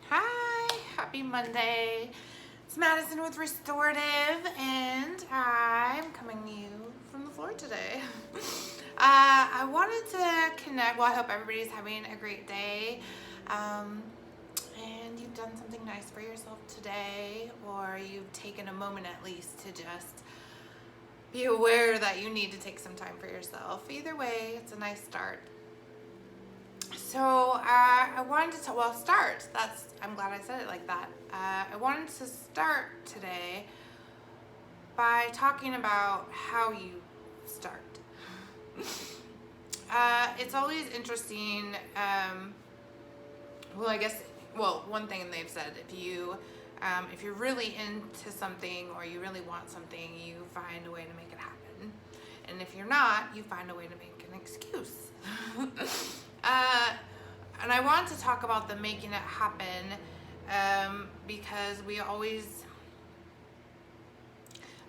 Hi, happy Monday. It's Madison with Restorative, and I'm coming to you from the floor today. I wanted to connect. Well, I hope everybody's having a great day. And you've done something nice for yourself today, or you've taken a moment at least to just be aware that you need to take some time for yourself. Either way, it's a nice start. So I wanted to start. I'm glad I said it like that. I wanted to start today by talking about how you start. It's always interesting. One thing they've said, if you're really into something or you really want something, you find a way to make it happen. And if you're not, you find a way to make an excuse. And I want to talk about the making it happen because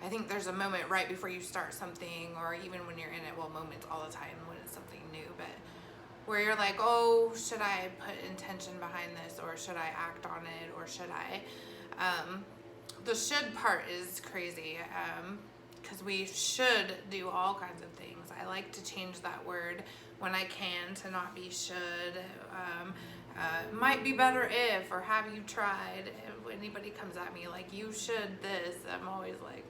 I think there's a moment right before you start something, or even when you're in it, moments all the time when it's something new, but where you're like, oh, should I put intention behind this, or should I act on it, or should I? The should part is crazy because we should do all kinds of things. I like to change that word when I can to not be should. Might be better if, or have you tried? If anybody comes at me like, you should this, I'm always like,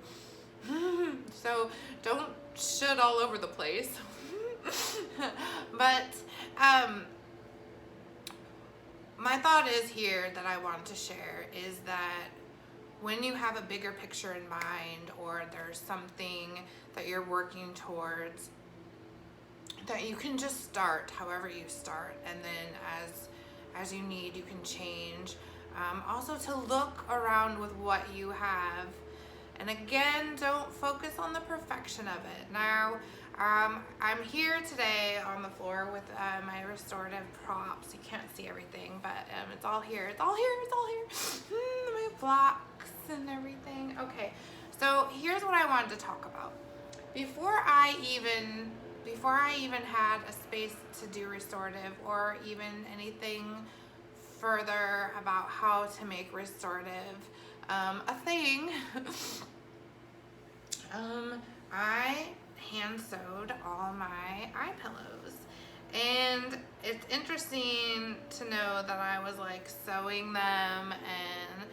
so don't should all over the place. But my thought is here that I want to share is that when you have a bigger picture in mind, or there's something that you're working towards, that you can just start however you start, and then as you need, you can change. Also to look around with what you have, and again, don't focus on the perfection of it. Now, I'm here today on the floor with my restorative props. You can't see everything, but it's all here. It's all here. My blocks and everything. Okay, so here's what I wanted to talk about. Before I even had a space to do restorative, or even anything further about how to make restorative a thing, I hand sewed all my eye pillows. And it's interesting to know that I was like sewing them and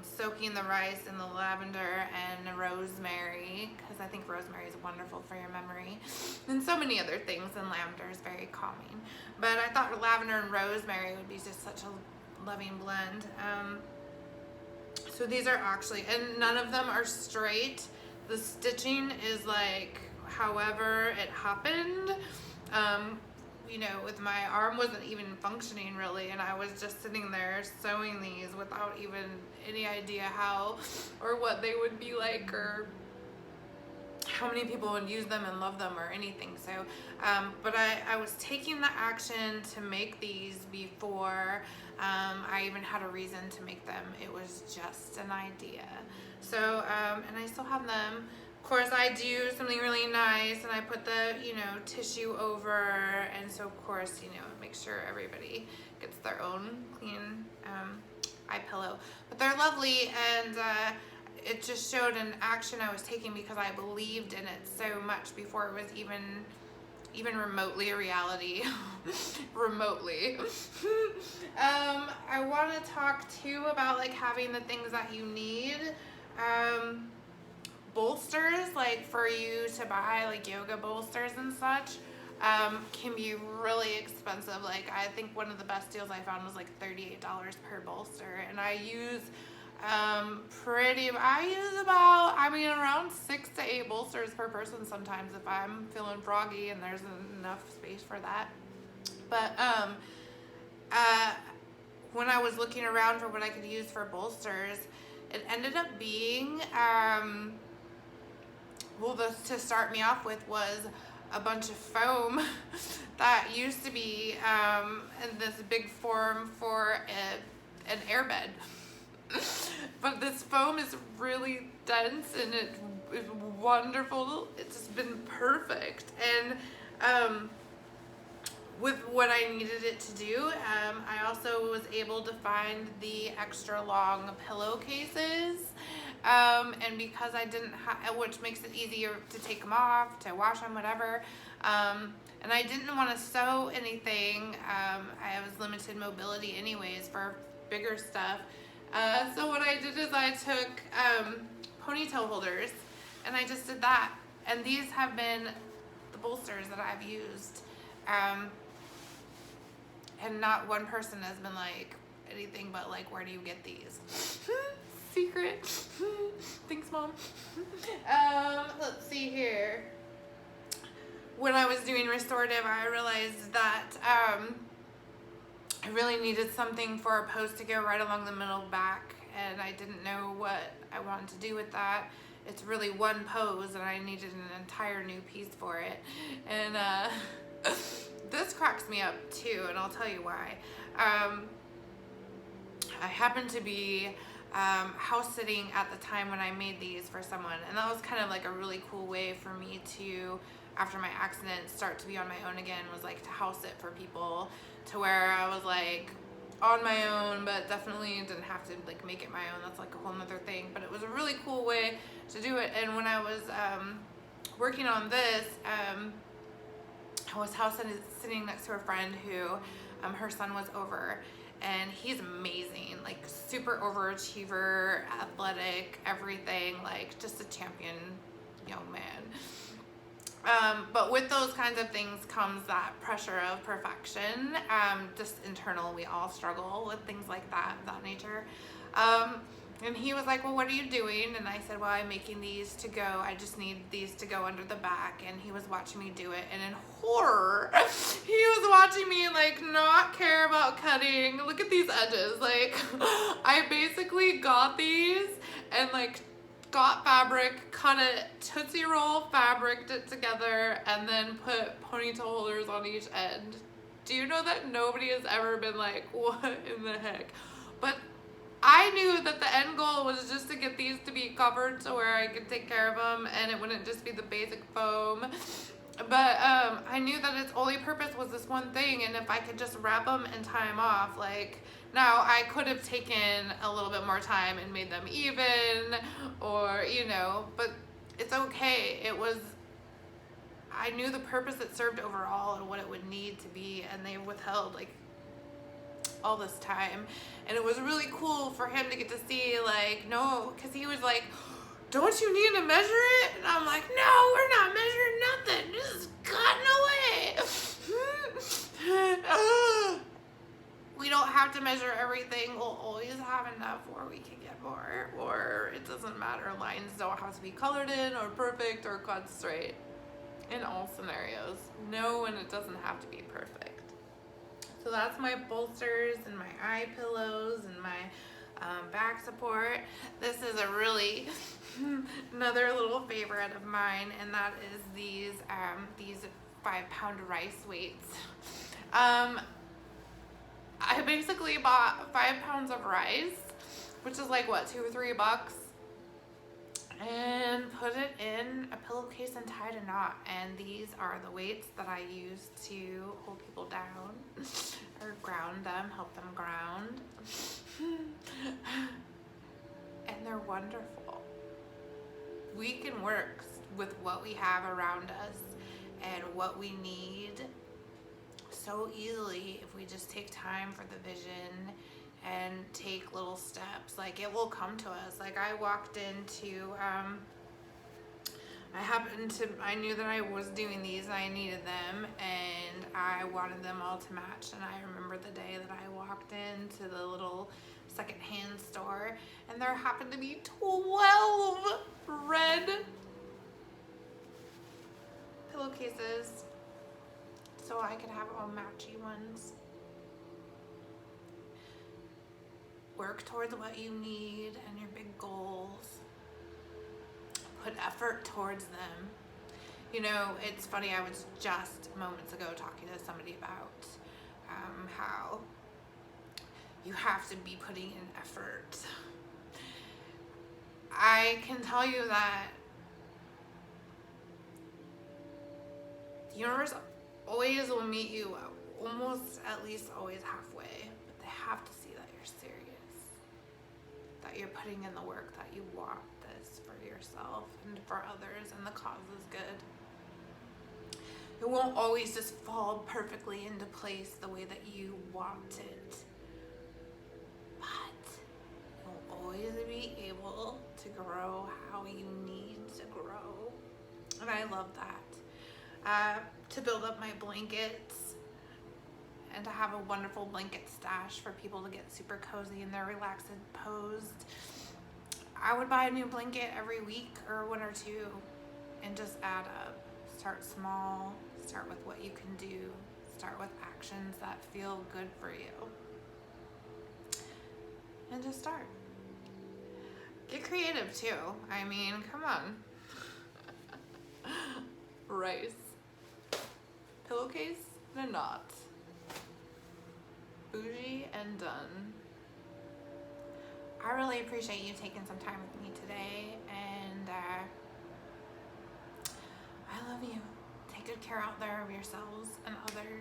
soaking the rice in the lavender and rosemary, because I think rosemary is wonderful for your memory, and so many other things, and lavender is very calming. But I thought lavender and rosemary would be just such a loving blend. So these are actually, and none of them are straight. The stitching is like however it happened. With my arm wasn't even functioning really, and I was just sitting there sewing these without even any idea how or what they would be like, or how many people would use them and love them, or anything. So but I was taking the action to make these before I even had a reason to make them. It was just an idea. So and I still have them. Of course, I do something really nice, and I put the tissue over, and so of course make sure everybody gets their own clean eye pillow. But they're lovely, and it just showed an action I was taking because I believed in it so much before it was even remotely a reality. Remotely. I want to talk too about like having the things that you need. Bolsters, like for you to buy like yoga bolsters and such, can be really expensive. Like I think one of the best deals I found was like $38 per bolster, and I use around 6 to 8 bolsters per person sometimes if I'm feeling froggy and there's enough space for that. But when I was looking around for what I could use for bolsters, it ended up being to start me off with was a bunch of foam that used to be in this big form for an airbed. But this foam is really dense, and it is wonderful. It's just been perfect. And with what I needed it to do. I also was able to find the extra long pillowcases, and because I didn't have, which makes it easier to take them off, to wash them, whatever. And I didn't want to sew anything. I was limited mobility anyways for bigger stuff. So what I did is I took ponytail holders, and I just did that. And these have been the bolsters that I've used. And not one person has been like anything but like, where do you get these? Secret. Thanks, Mom. Let's see here. When I was doing restorative, I realized that I really needed something for a pose to go right along the middle back, and I didn't know what I wanted to do with that. It's really one pose, and I needed an entire new piece for it. And this cracks me up too, and I'll tell you why. I happened to be house sitting at the time when I made these for someone, and that was kind of like a really cool way for me to, after my accident, start to be on my own again, was like to house sit for people, to where I was like on my own, but definitely didn't have to like make it my own. That's like a whole nother thing, but it was a really cool way to do it. And when I was working on this, I was house sitting next to a friend who her son was over, and he's amazing, like super overachiever, athletic, everything, like just a champion young man. But with those kinds of things comes that pressure of perfection, just internal. We all struggle with things like that, of that nature. And he was like, well, what are you doing? And I said, well, I'm making these to go. I just need these to go under the back. And he was watching me do it. And in horror, he was watching me like not care about cutting. Look at these edges. Like, I basically got these and like got fabric, cut it, Tootsie Roll fabriced it together, and then put ponytail holders on each end. Do you know that nobody has ever been like, what in the heck? But I knew that the end goal was just to get these to be covered to where I could take care of them and it wouldn't just be the basic foam. But I knew that its only purpose was this one thing, and if I could just wrap them and tie them off, like, now I could have taken a little bit more time and made them even, or, you know, but it's okay. It was, I knew the purpose it served overall and what it would need to be, and they withheld like all this time. And it was really cool for him to get to see, like, no, because he was like, don't you need to measure it? And I'm like, no, we're not measuring nothing. This is cutting away. We don't have to measure everything. We'll always have enough, or we can get more, or it doesn't matter. Lines don't have to be colored in or perfect or cut straight in all scenarios. No, and it doesn't have to be perfect. So that's my bolsters and my eye pillows and my back support. This is a really another little favorite of mine, and that is these 5-pound rice weights. I basically bought 5 pounds of rice, which is like what, $2 or $3, and put it in a pillowcase and tied a knot. And these are the weights that I use to hold people down or ground them, help them ground. And they're wonderful. We can work with what we have around us and what we need so easily if we just take time for the vision and take little steps. Like, it will come to us. Like, I walked into I knew that I was doing these and I needed them, and I wanted them all to match. And I remember the day that I walked into the little secondhand store, and there happened to be 12 red pillowcases, so I could have all matchy ones. Work towards what you need and your big goals. Put effort towards them. You know, it's funny, I was just moments ago talking to somebody about how you have to be putting in effort. I can tell you that the universe always will meet you almost at least always halfway, but they have to see that you're serious, that you're putting in the work, that you want this for yourself and for others, and the cause is good. It won't always just fall perfectly into place the way that you want it, but you'll always be able to grow how you need to grow. And I love that. To build up my blankets and to have a wonderful blanket stash for people to get super cozy in their relaxed posed. I would buy a new blanket every week or one or two and just add up. Start small, start with what you can do, start with actions that feel good for you. And just start. Get creative too. I mean, come on. Rice. Pillowcase and a knot. Bougie and done. I really appreciate you taking some time with me today, and I love you. Take good care out there of yourselves and others.